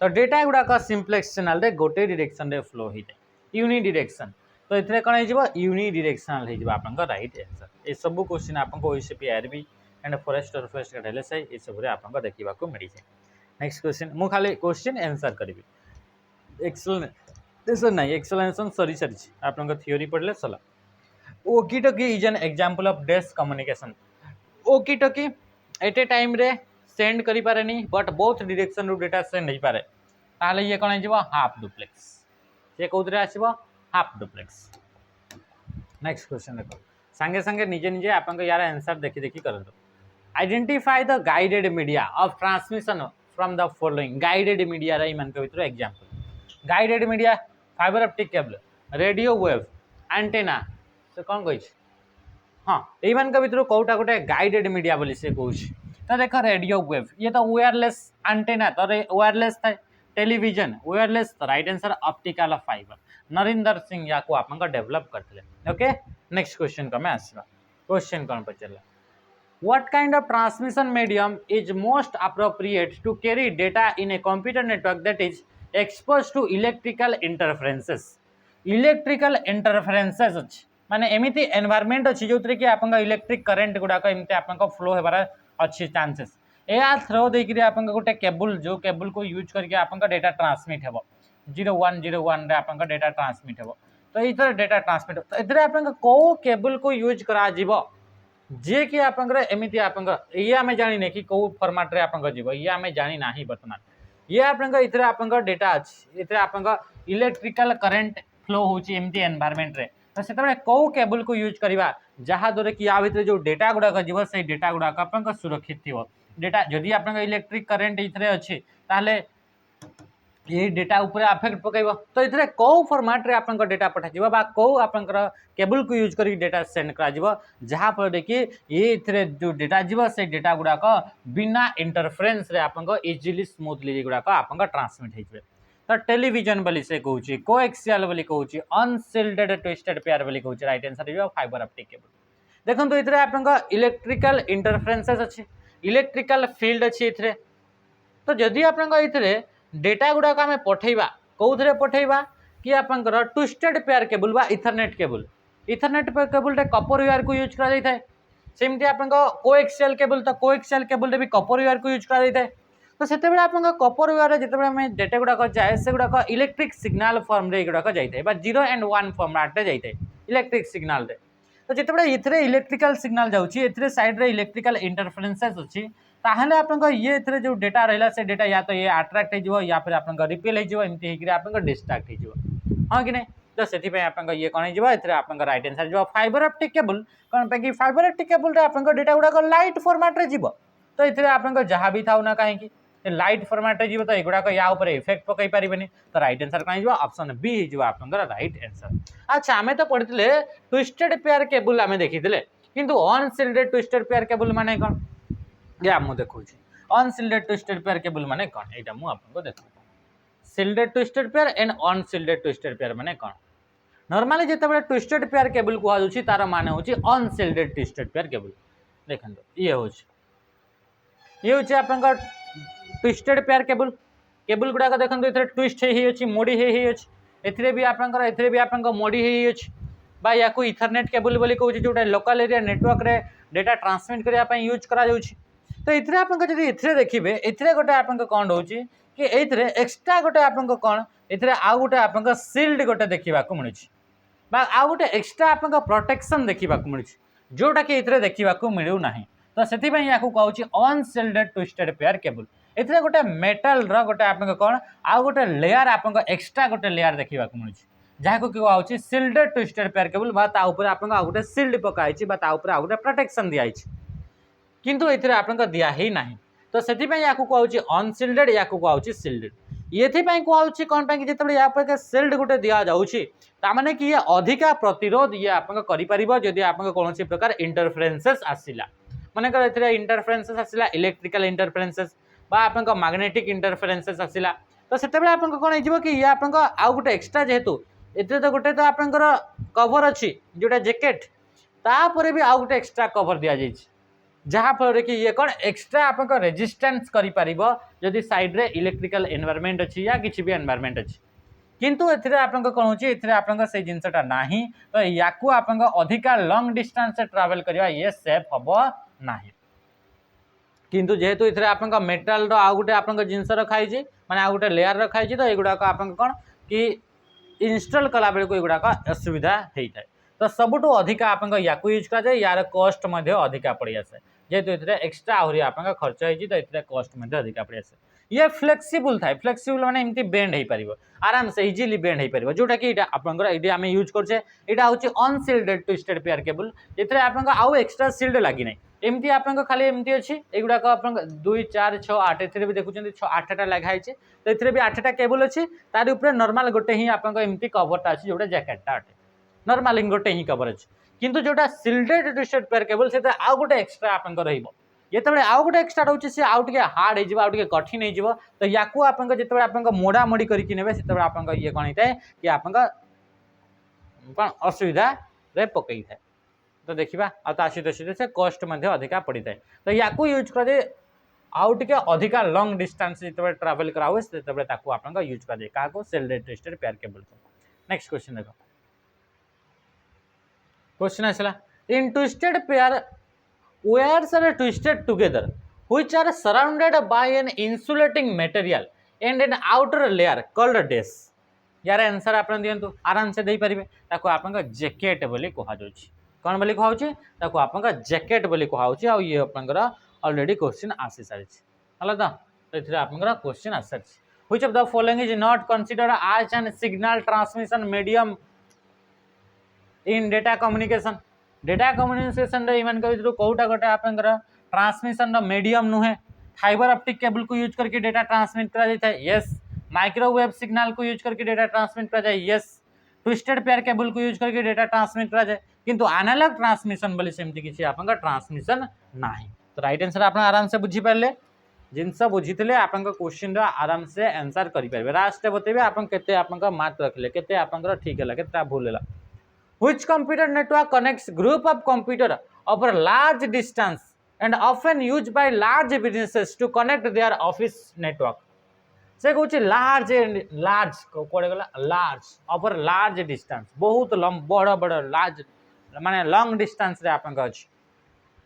तो डेटा गुडा का सिंप्लेक्स चैनल रे गोटे डायरेक्शन रे फ्लो होई थाए यूनि डायरेक्शन. तो इथरे कोन हे जिवो यूनि डायरेक्शनल हे जिवो आपन का राइट आंसर. ए सब क्वेश्चन आपन को OCP आरबी एंड फॉरेस्ट और फॉरेस्ट का LSI ए सब रे आपन को देखिबा को मिली जाय. नेक्स्ट क्वेश्चन मु खाली क्वेश्चन आंसर करबी. एक्सप्लेनेशन नहीं एक्सप्लेनेशन सॉरी आपन को थ्योरी पढ़ले सला. Walkie-talkie is an example of dash communication. Walkie-talkie at a time रे सेंड करि पारे नहीं बट बोथ डायरेक्शन रो डेटा सेंड नहीं पारे. ताले ये कोन आइबो हाफ डुप्लेक्स. ये कोदरे आसीबो हाफ डुप्लेक्स. नेक्स्ट क्वेश्चन देखो संगे संगे निजे निजे आपन को यार आंसर देखि देखि करंतो. Identify the guided media of transmission from the following. Guided media रे मन के भीतर example. Guided media fibre optic cable, radio wave, antenna से कौन कही. हाँ यही मान भर कौटा गोटे गाइडेड मीडिया बोली से कौन. तो देख रेडियो वेव ये तो वायरलेस एंटेना तो वायरलेस था. टेलीविजन वायरलेस तो right answer optical fibre. Narendra Singh या को आपन डेवलप करते. ओके. नेक्स्ट क्वेश्चन को मैं आसवा. क्वेश्चन कौन पचारा what kind of transmission medium is most appropriate to carry data in a computer network that is expose to electrical interferences. Electrical interferences अच्छी माने एमिति एनवायरनमेंट अच्छी जो कि आपन इलेक्ट्रिक करंट गुड़ाक एमती आपन फ्लो होबार अच्छी चांसेस. या थ्रो देकरी आपन गोटे केबल जो केबल को यूज करके आपन डेटा ट्रांसमिट हेबो 0101 रे आपन डेटा ट्रांसमिट हेबो. तो इधर डेटा ट्रांसमिट तो इधर आपन को केबल को यूज करा जीवो जे कि आपन एमिति आपन ये आमे जानि ने कि को फॉर्मेट रे आपन जीवो ये आमे जानि नाही वर्तमान. ये आपन इधर आपन डेटा अच्छी इधर आपन इलेक्ट्रिकल करंट फ्लो होची एमती एनवायरनमेंट रे. तो से कौ केबल को यूज करवा जहाँ द्वारा कि या भीतर जो डेटा गुड़ाक जीव से डेटा गुड़ाक आप सुरक्षित थी. डेटा जदि आप इलेक्ट्रिक करंट इथरे अच्छी ताले ये डेटा ऊपर अफेक्ट पकड़. तो इथरे कौ फॉर्मेट रे आपन डेटा पठाଯିव बा कौ आपन केबल को यूज कर डेटा सेंड करा जहाँ फल कि ये इथरे जो डेटा जीव से डेटा गुड़ाक बिना इंटरफेरेंस रे आपन इजिली स्मूथली गुड़ाक आपन ट्रांसमिट हो. तो टेलीविजन बोली से कहूँ कोएक्सियल बोली कहूँ अनसिल्डेड ट्विस्टेड पेयर बोली कहूँ right answer fibre optic cable. देखो तो इधर आप इलेक्ट्रिकल इंटरफेरेंसेस अच्छी इलेक्ट्रिकल फील्ड अच्छी इथरे. तो जदि आप डेटा गुड़ाक आम पठेबा कौन पठेबा कि आप ट्विस्टेड पेयर केबल बा इथरनेट केबल. इथरनेट केबल रे कपर वायर को यूज करा जाय थाए. सेमती आप कोएक्सियल केबल तो कोएक्सियल केबल रे भी कपर वायर को यूज करा जाय थाए. तो से आप कपर वायर जिते डेटा गुड़ाक जाए से गुड़ाक इलेक्ट्रिक सिग्नाल फॉर्म रे गुड़ाक जाए 0 and 1 फॉर्मेट रे जाए इलेक्ट्रिक सिग्नाल रे. तो जिते ये इलेक्ट्रिकल सिग्नल जाऊँगी साइड रे इलेक्ट्रिकल इंटरफेरेंसेस अच्छी ताहले आपन ये जो डेटा रहा से डेटा या तो ये अट्राक्ट हो या फिर आप रिपेल होमती आप डिस्ट्राक्ट हो हाँ कि नहीं तो से ये कौन आप राइट आंसर जो फाइबर ऑप्टिक केबल कौन पे फाइबर ऑप्टिक केबल आप डेटा गुड़ाक लाइट फॉर्मेट रे जीव तो ये आप जहाँ भी था ना कहीं लाइट फॉर्मेट रे जीव तो युड़ाक या इफेक्ट पकई पारे तो राइट आंसर कौन ऑप्शन बी हो आप राइट आंसर। अच्छा आम तो पढ़ी ट्विस्टेड पेयर केबल आम देखी किंतु अनसिल्डेड ट्विस्टेड पेयर केबल माने कौन या मु देखौछि अनसिल्डेड ट्विस्टेड पेयर केबल माने कौन एटा मु आपको देखौ shielded twisted pair and unshielded twisted pair माने कौन नॉर्मली जेतेबेले ट्विस्टेड पेयर केबल को आजुछि तार माने होछि अनसिल्डेड ट्विस्टेड पेयर केबल देखंतो ये होछि आपनका ट्विस्टेड पेयर केबल केबल गुडा का देखंतो इथरे ट्विस्ट हे अछि मोडी हे अछि एथिरे भी आपनका मोडी हे अछि बा याकू इथरनेट केबल बोली कहउछि जोटा लोकल एरिया नेटवर्क रे डेटा ट्रांसमिट करिया पय यूज करा जाउछि तो इथरे आपनका जदि इथरे देखिबे इथरे गोटे आपनका कोन होउछि कि एथरे एक्स्ट्रा गोटे आपनका कोन इथरे आ गोटे आपनका सील्ड गोटे देखिबा को मिलुछि बा आ गोटे एक्स्ट्रा आपनका प्रोटेक्शन देखिबा को मिलुछि जोटा कि इथरे देखिबा को मिलु नाही तो सेति पय याकू कहउछि अनसिल्डेड ट्विस्टेड पेयर केबल एथरे गोटे मेटल रो गोटे आपनका कोन आ गोटे लेयर आपनका एक्स्ट्रा गोटे लेयर देखिबा को मिलुछि जहाँ को कहउछि सील्डेड ट्विस्टेड पेयर केबल बा ता ऊपर आपनका आ गोटे सील्ड पकाइछि बा ता ऊपर आ गोटे प्रोटेक्शन दियाइछि किंतु एथिरे आपनका दिया ही नाही तो सेति पय याकू कहउछि अनसिल्डेड याकू कहउछि सील्डेड येथि पय कहउछि कोन पय कि जेतबे या पर सील्ड गोटे दिया जाउछि ता माने कि ये अधिका प्रतिरोध ये आपनका करि परिबो जदि आपनका कोनोसी प्रकार इंटरफेरेंसेस आसिला माने कर एथिरे इंटरफेरेंसेस आसिला इलेक्ट्रिकल इंटरफेरेंसेस बा आपनका मैग्नेटिक इंटरफेरेंसेस आसिला तो सेतेबे आपनका कोन हिजिबो कि ये आपनका आ गोटे एक्स्ट्रा जेहेतु एते तो गोटे तो आपनकर कवर अछि जोटा जैकेट तापरे भी आ गोटे एक्स्ट्रा कवर दिया जाइछि जहाँ फल कि ये कौन एक्स्ट्रा आप रेजिस्टेंस करि जदि साइड रे इलेक्ट्रिकल एनवायरनमेंट अच्छी या किसी भी एनवायरनमेंट अच्छी किंतु एथिरे आपन कौन होची एथिरे आपन से जिनसटा नाही तो याकू आपन अधिका लॉन्ग डिस्टेंस से ट्रैवल करबा ये सेफ हबो नाही किंतु जेहेतु एथिरे आपन मेटल रो आ गुटे आपन जिनस रखाई छी माने आ गुटे लेयर रखाई छी तो एगुडा को आपन कोन कि इंस्टॉल कला बेले को एगुडा का असुविधा हेई थाए तो सबुठु अधिका आपन याकू यूज करा जाय यार कॉस्ट मध्ये अधिका पड़ी आसे जेहेतु इतने एक्स्ट्रा आहरी आपन खर्च होती तो इतने कॉस्ट में अधिका पड़े आसे ये फ्लेक्सिबल थाए फ्लेक्सिबल माने एमती बेंड हो पार आराम से इजिली बेंड हो पार जोटा कि आपंकर ये आम यूज करछे यहाँ हूँ अनसिल्डेड ट्विस्टेड पेयर केबल ये आपन आउ एक्स्ट्रा सिल्ड लगी ना एमती आपन खाली एमती अच्छी युड़ाक आप 2 4 6 8 ए देखुं 8टा लगाई तो ये भी 8टा केबल अच्छी तार ऊपर नॉर्मल गोटे ही आपन एमती कवरटा अच्छी जोटा जैकेटटा अटे नॉर्मल गोटे ही कवर अच्छी किंतु जोटा सिल्डेड ट्विस्टेड पेयर केबल से आउ गोटे एक्स्ट्रा आपन रहिबो जेतेबेले आउ गोटे एक्स्ट्रा रहउछि से आउ टिके हार्ड हे जिवो आउ टिके कठिन हे जिवो तो याकू आपन जेतेबेले आपन मोड़ा मोड़ी करके नेबे सेतेबेले आपन ये कोन हिताए कि आपन कोन असुविधा रे पकई थाए तो देखिबा आ ता सीधे सीधे से कॉस्ट मध्ये अधिका पड़ी थाए तो याकू यूज करे आउ टिके अधिका लॉन्ग डिस्टेंस जेतेबेले ट्रैवल करावे सेतेबेले ताकू आपन यूज करे काको shielded twisted pair cable next question देखो क्वेश्चन आसला in twisted pair wires are twisted together which are surrounded by an insulating material and an outer layer called dash यार answer आपन दियंतु आराम से देई परिबे ताको आपन जैकेट बोली कहा जाउछि कोन बोली कहा होछि ताको आपन जैकेट बोली कहा होछि आ ये आपन ऑलरेडी क्वेश्चन आसी सारिछि हला तो इथरे आपन question आसछि which of the following is not considered as an signal transmission medium in data communication data communication in कौटा गोटे आप ट्रांसमिशन मीडियम नुहे फाइबर ऑप्टिक केबल को यूज करके डेटा ट्रांसमिट करा यस माइक्रोवेव सिग्नल को यूज करके data transmit करा यस ट्विस्टेड पेयर केबल को यूज करके डेटा ट्रांसमिट करा जाए किंतु एनालॉग ट्रांसमिशन बोली सेमती किसी आपन ट्रांसमिशन नाही तो राइट आंसर आप आराम से बुझी पारे जिनस बुझी आपन क्वेश्चन आराम से आंसर करेंगे लास्ट बतेबे आपन केते आपन मार्क रखले केते आपन ठीक है केते भूल है Which computer network connects group of computer over large distance and often used by large businesses to connect their office network? से कहूँ लार्ज कौड़े गला लार्ज ओवर लार्ज डिस्टेंस बहुत बड़ बड़ लार्ज माने लॉन्ग डिस्टेंस रे आपन अछि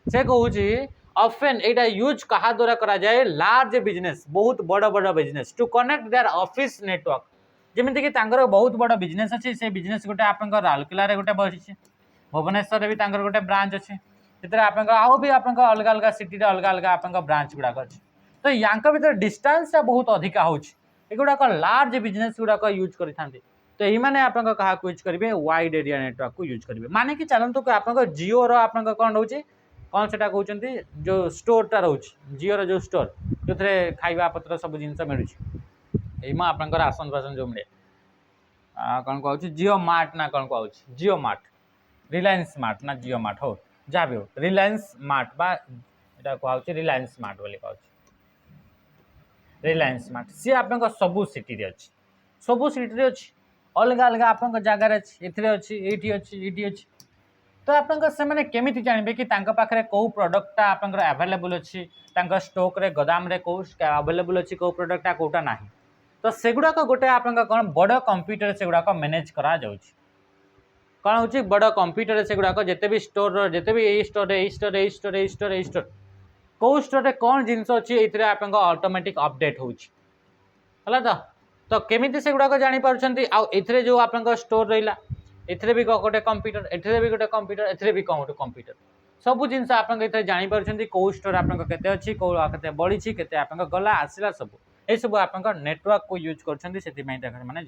से कहूँ ऑफन एटा यूज कहा द्वारा करा जाए लार्ज बिजनेस बहुत बड़ बड़ business to connect their office network जमीक बहुत बड़ बिजनेस अच्छी से बिजनेस गोटे आप राउरकेला गोटे बस भुवनेश्वर भी गोटे ब्रांच अच्छे आउ भी आप अलग अलग सिटी अलग अलग आप ब्रांच गुड़ाक अच्छे तो या भर डिस्टेंस बहुत अधिका होगुड़ाक लार्ज बिजनेस गुड़ाक यूज करें तो यही मैंने आप यूज करेंगे वाइड एरिया नेटवर्क को यूज करेंगे माने कि चलतु आप जिओ आप कौन रोचे कौन से कहते जो स्टोरटा रोच जिओ जो स्टोर जो खाଇବା पत्र सब जिन मिलूँ यही आपंकर राशन फासन जो मिले कौन कहूँ जिओ मार्ट ना कौन कहूँ जिओ मार्ट रिलायंस मार्ट ना जिओ मार्ट हो जहाँ भी हो रिलायंस मार्ट बा एटा कहूँ रिलायंस मार्ट बोली कहूँ रिलायंस मार्ट सी आप सबू सिटी अच्छी सबू सिटी अच्छी अलग अलग आप जगार अच्छी ये अच्छी तो आप केमी जानवे कि पाखे कौ प्रोडक्टा आप आवेलेबल अच्छी स्टोक रे गोदाम रे कौ आवेलेबल अच्छी कौ प्रोडक्टा कौटा ना तो सेगुड़ाक गोटे आप कौन बड़ कंप्यूटर से गुड़ाक मैनेज करा जाउछि कौन हूँ बड़ कंप्यूटर से गुड़ाक जिते भी स्टोर जिते भी यही स्टोर यही स्टोर यही स्टोर यही स्टोर यही स्टोर कौ स्टोर कौन जिनस अच्छी ये आप ऑटोमेटिक अपडेट होगा तो केमी से गुड़ाक जापार आउ जो आप स्टोर रहा एथे भी गोटे कंप्यूटर एथे भी गोटे कंप्यूटर एथे भी कौन गोटे कंप्यूटर सब जिन आप जापार कौ स्टोर आपके अच्छी कौ बढ़ी के आप गला आसला सब ये सब आप नेटवर्क को यूज कर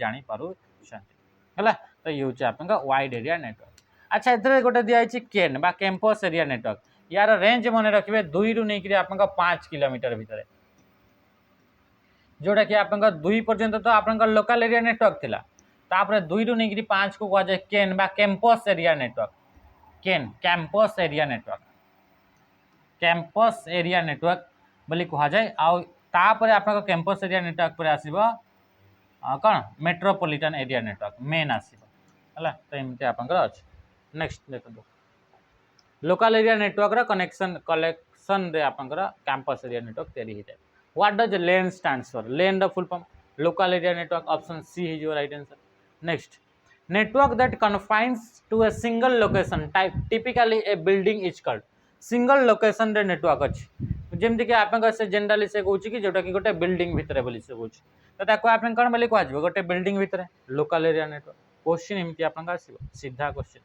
जापार है तो ये हूँ आप वाइड एरिया नेटवर्क अच्छा ये गोटे दिखाई केन बा कैंपस एरिया नेटवर्क यार रेंज मन रखिए 2 रु नहीं आप 5 किलोमीटर भितर जोटा कि आप 2 पर्यंत तो आप लोकल एरिया नेटवर्क थिला तापर 2 रु नहीं 5 को कह जाए केन बा कैंपस एरिया नेटवर्क केन कैंपस एरिया नेटवर्क बोली कह जाए आउे आप कैंपस एरिया नेटवर्क पर आसो कौन मेट्रोपॉलिटन एरिया नेटवर्क मेन आसला तो एमती आप नेक्स्ट देखो local area network connection collection रे आपंकर कैंपस एरिया नेटवर्क तैयारी होता है what does LAN stands for LAN full form local area network option C है your right answer next network that confines to a single location type typically a building is called single location रे network अच्छी जमती कि आप generally से कहूँ कि जोटा कि गोटे बिल्डिंग भितर बोली से कहूँ तो आप कौन बोली कह गोटे बिल्डिंग भितर लोकल एरिया नेटवर्क क्वेश्चन एमती आप सीधा question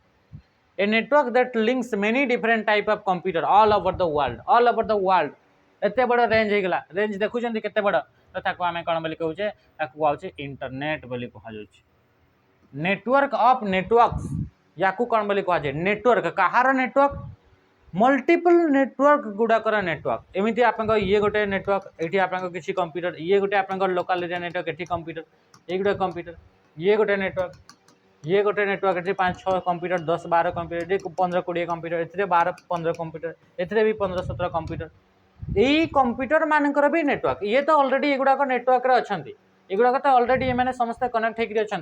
a network that links many different type of computer all over the world एते बड़ रेंज होगा रेंज देखुं केते बड़ तो आम कौन बोली कहूचे कहूँ इंटरनेट बोली कह नेटवर्क ऑफ नेटवर्क्स या कौन बोली कह नेटवर्क कहार नेटवर्क मल्टीपल नेटवर्क गुड़ाकर नेटवर्क एमती आप ये गोटे नेटवर्क ये आप किसी कंप्यूटर ये गोटे आप लोकल एरिया नेटवर्क ये कंप्यूटर ये गोटे कंप्यूटर ये गोटे नेटवर्क ये 5-6 कंप्यूटर 10-12 कंप्यूटर 15-20 कंप्यूटर ए 12-15 कंप्यूटर ए भी 15-17 कंप्यूटर यही कंप्यूटर मानकर भी नेटवर्क ये तो ऑलरेडी एगुड़ाक नेटवर्क अच्छा एगुड़ाक तो ऑलरेडी ये समस्त कनेक्ट होकर अच्छा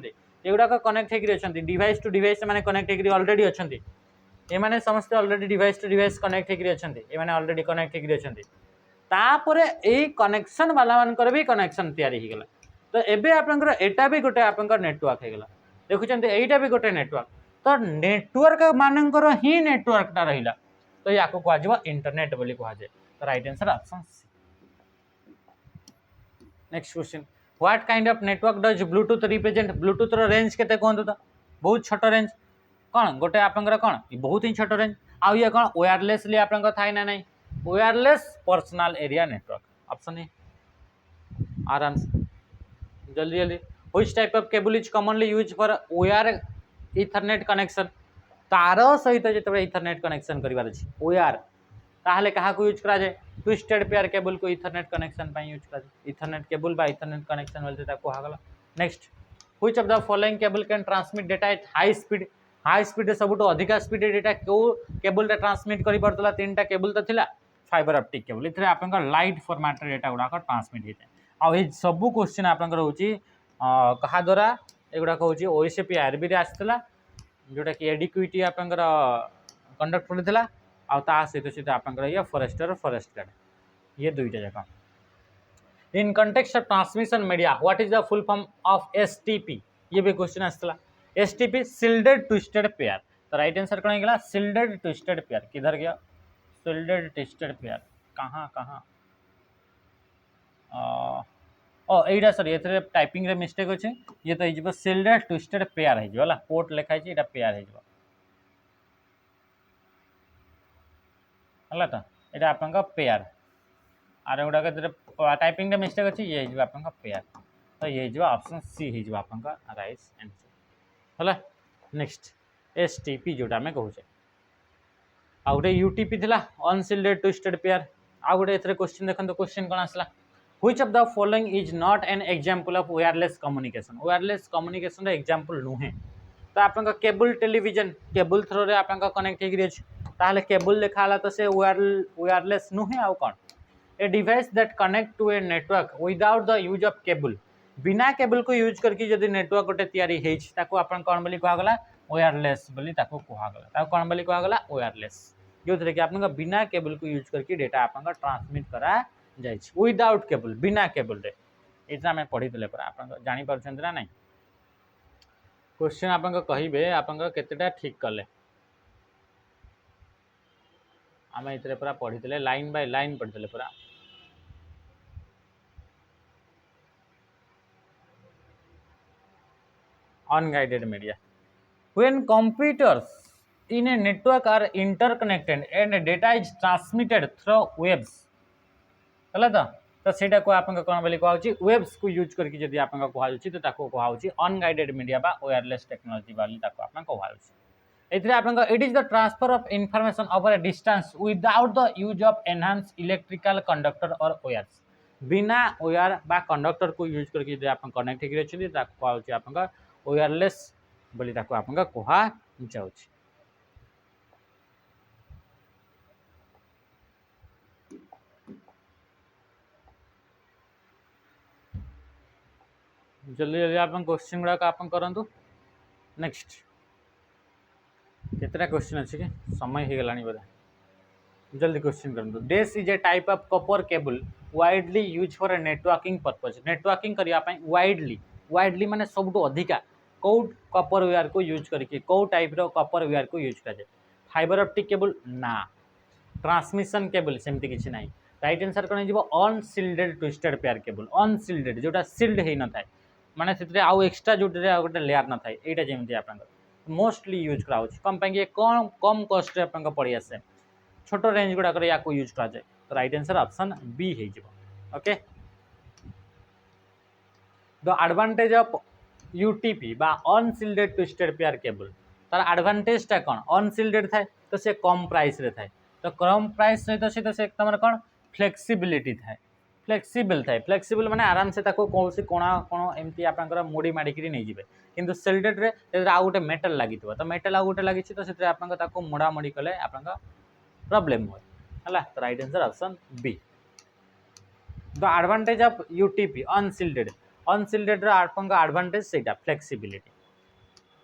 एगुड़ाक कनेक्ट होकर अच्छा डिवाइस टू डिवाइस मैंने कनेक्ट होकर ऑलरेडी अच्छा ये समस्त already device to device connect होकर अच्छा ये ऑलरेडी कनेक्ट होकर अच्छा तापर यही कनेक्शन वाला मानकर भी कनेक्शन तैयारी होगा तो एबे आपनकर एटा भी गोटे आपनकर नेटवर्क होगा देखुं यहीटा भी गोटे नेटवर्क तो नेटवर्क मानकर ही नेटवर्कटा रहा तो या कह इंटरनेट बोली कह जाए तो right answer option C next question what kind of network does Bluetooth represent Bluetooth रो रेंज केते कहंतु तो बहुत छोट रेंज कौन गोटे आपनकर कौन बहुत ही छोट रेंज आउ ये कौन वायरलेसली आपनकर थाई ना नहीं wireless personal area network option A आराम से जल्दी जल्दी which type of cable is commonly use for wire Ethernet connection तार सहित जो इथरनेट कनेक्शन करार अच्छी वायर ताहले क्या यूज करा जाए ट्विस्टेड पेयर केबल को इथरनेट कनेक्शन यूज करा जाए इथरनेट केबल बा इथरनेट कनेक्शन बोलते कहगला next which of the following cable can transmit data at high speed सब अधिका स्पीड डेटा क्यों केबल ट्रांसमिट कर पार्ला 3टा केबल तो थिला फाइबर ऑप्टिक केबल इथे आप लाइट फॉर्मेट डेटा गुड़ाक ट्रांसमिट होता है आउ सब क्वेश्चन आपंकर होची कहा द्वारा एगुड़ाक हूँ ओएसपी आरबी आसाला जोटा कि एडिक्विटी आपंकर कंडक्ट पड़ा आ सहित सहित आपंकर ये फॉरेस्टर फॉरेस्ट गार्ड ये दुईटा जाक in context of transmission media what is the full form of STP ये भी क्वेश्चन आसाला एसटीपी शिल्डेड ट्विस्टेड पेयर तो राइट आंसर कौन होगा शिल्डेड ट्विस्टेड पेयर किधर गया शिल्डेड ट्विस्टेड पेयर कहाँ एटा सॉरी ये टाइपिंग रे मिस्टेक अच्छे ये तो शिल्डेड ट्विस्टेड पेयर हो पोर्ट लिखाई पेयर हो है तो ये आपका पेयर आर गुड़ा टाइपिंग मिस्टेक अच्छी ये आपका पेयर तो ये ऑप्शन सी हो आपका राइट आंसर है नेक्स्ट एसटीपी जोटा आम कहूचे आ गए यूटीपी थिला अनसिल्डेड ट्विस्टेड पेयर आ गए क्वेश्चन देखो क्वेश्चन कौन आसला which of the following is not an example of wireless communication example नुहे तो आपका केबल टेलीविजन केबल थ्रो रे आपका कनेक्ट होता केबल लिखा तो से वायरलेस नुहे आउ कौन a device that connect to a network without the use of cable बिना केबल को यूज करके जदि नेटवर्क गोटे तैयारी होता आपन कौन बोली कहगला वायरलेस बोली कहगला कौन बोली कहगला वायरलेस जो थे कि आपन बिना केबल को यूज करके डेटा आपन ट्रांसमिट करा जाए विदाउट केबल बिना केबल रे इतना आम पढ़ी पर आप जापर ना नहीं क्वेश्चन आप कहे आप केतेटा ठीक कले आम ये पूरा पढ़ी लाइन बाय लाइन पढ़ी पूरा unguided media when computers in a network are interconnected and data is transmitted through waves है तो सेटा को आपन कौन बोली कहउची वेब्स को यूज करके जदि आपन कहउची तो ताको कहउची अनगाइडेड मीडिया बा वायरलेस टेक्नोलॉजी वाली ताको आपन कहउची एथरे आपन it is the transfer of information over a distance without the use of enhance electrical conductor और वायर्स बिना वायर बा कंडक्टर को यूज करके जदि आपन कनेक्ट होगी अछि ताको कहउची आपन वायरलेस बोली ताको आपन कहा जाउची जल्दी जल्दी आप क्वेश्चन गुड़ा आप करूँ नेक्स्ट केतटा क्वेश्चन अच्छे कि समय हो गलानी बोधे जल्दी क्वेश्चन करूँ डेस is a type of copper cable widely used for a networking purpose networking करने वाइडली माने सबुठ अधिका कौ कॉपर वायर को यूज करके कौ टाइप रो कॉपर वायर को यूज कर फाइबर ऑप्टिक केबल ना ट्रांसमिशन केबल सेमती किसी ना राइट आंसर कौन हो unshielded twisted pair cable unshielded जोटा सिल्ड हो न था माने से आउ एक्सट्रा जो गोटे लेयर न था यहाँ जमी आप मोस्टली यूज कराऊँ कम पाई कम कम कस्ट आप पड़ी आसे छोट रेंज गुड़ाक या यूज कराए तो राइट आंसर ऑप्शन बी हो okay the advantage of UTP बा अनसिल्डेड ट्विस्टेड पेयर केबल तार एडवांटेजटा कौन अनसिल्डेड थाए तो से कम प्राइस रे थाए तो कम प्राइस सहित से तुम कौन फ्लेक्सिबिलिटी थाए फ्लेक्सिबल माने आराम से कौन कोणा कोण एमती आप मोड़ी माड़िक नहीं जाए किंतु सिल्डेड रे आउ गोटे मेटल लगी तो मेटल आउ गोटे लगी तो से आप मोड़ा मोड़ी कले आप प्रॉब्लम हुए है तो right answer option B the advantage of UTP unshielded आपका एडवांटेज से फ्लेक्सिबिलिटी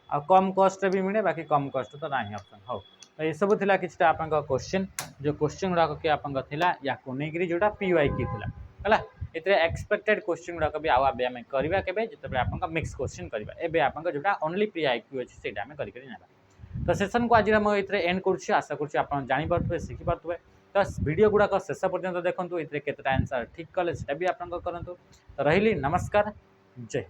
आ कम कस्ट भी मिले बाकी कम कस्ट तो ना ऑप्शन हो तो ये सब थिला किछटा आपन क्वेश्चन जो क्वेश्चन गुड़ा के आपन थिला या को नेगरी जोटा पीवाईक्यू थिला हला एतरे एक्सपेक्टेड क्वेश्चन गुड़ा भी आउ आबे हम करबा केबे जतबे आपन मिक्स क्वेश्चन करबा एबे आपन जोटा ओनली पीआईक्यू अछि सेटा हम करि करि नेबा तो सेशन को आज हम एतरे एंड करछि आशा करछि आपन जानि परथुबे सिखि परथुबे तो वीडियो गुड़ा शेष पर्यंत देखंतु एतरे केतटा आंसर ठीक कले सेटा भी आपन करंतु तो रहिली नमस्कार जय